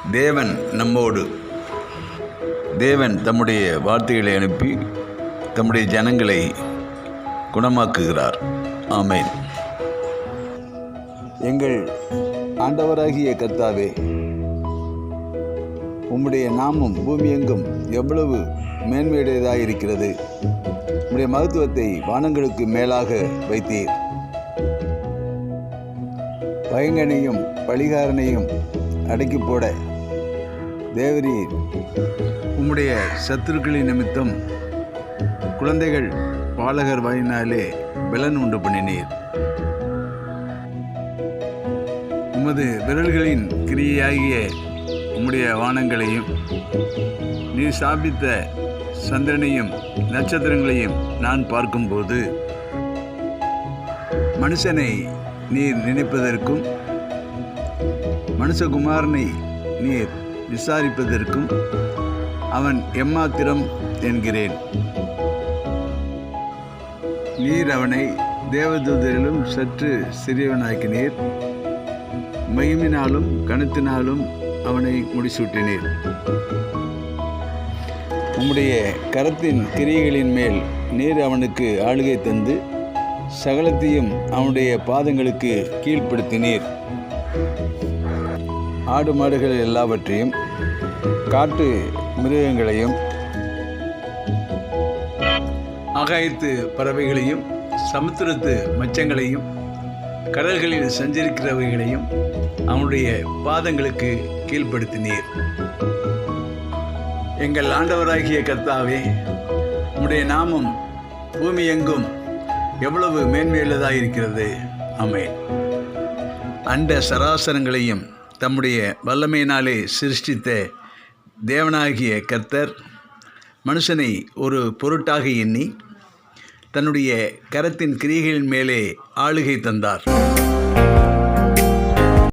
தேவன் நம்மோடு. தேவன் தம்முடைய வார்த்தைகளை அனுப்பி தம்முடைய ஜனங்களை குணமாக்குகிறார். ஆமென். எங்கள் ஆண்டவராகிய கர்த்தாவே, உம்முடைய நாமம் பூமி எங்கும் எவ்வளவு மேன்மையுடையதாயிருக்கிறது. உம்முடைய மகத்துவத்தை வானங்களுக்கு மேலாக வைத்தீர். பயங்கனையும் பழிகாரனையும் அடக்கி போட தேவரீர் உம்முடைய சத்துருக்களின் நிமித்தம் குழந்தைகள் பாலகர் வாயினாலே பலன் உண்டு பண்ணினீர். உமது விரல்களின் கிரியையாகிய உம்முடைய வானங்களையும் நீர் ஸ்தாபித்த சந்திரனையும் நட்சத்திரங்களையும் நான் பார்க்கும்போது மனுஷனை நீர் நினைப்பதற்கும் மனுஷகுமாரனை நீர் விசாரிப்பதற்கும் அவன் எம்மாத்திரம் என்கிறேன். நீர் அவனை தேவதூதரிலும் சற்று சிறியவனாக்கினீர். மகிமையினாலும் கனத்தினாலும் அவனை முடிசூட்டினீர். உம்முடைய கரத்தின் கிரியைகளின் மேல் நீர் அவனுக்கு ஆளுகை தந்து சகலத்தையும் அவனுடைய பாதங்களுக்கு கீழ்ப்படுத்தினீர். ஆடு மாடுகள் எல்லாவற்றையும் காட்டு மிருகங்களையும் ஆகாயத்து பறவைகளையும் சமுத்திரத்து மச்சங்களையும் கடல்களில் சஞ்சரிக்கிறவைகளையும் அவனுடைய பாதங்களுக்கு கீழ்ப்படுத்தினீர். எங்கள் ஆண்டவராகிய கர்த்தாவே, உம்முடைய நாமம் பூமி எங்கும் எவ்வளவு மேன்மையுள்ளதாயிருக்கிறது. ஆமென். அண்ட சராசரங்களையும் தம்முடைய வல்லமையினாலே சிருஷ்டித்த தேவனாகிய கர்த்தர் மனுஷனை ஒரு பொருட்டாக எண்ணி தன்னுடைய கரத்தின் கிரியைகளின் மேலே ஆளுகை தந்தார்.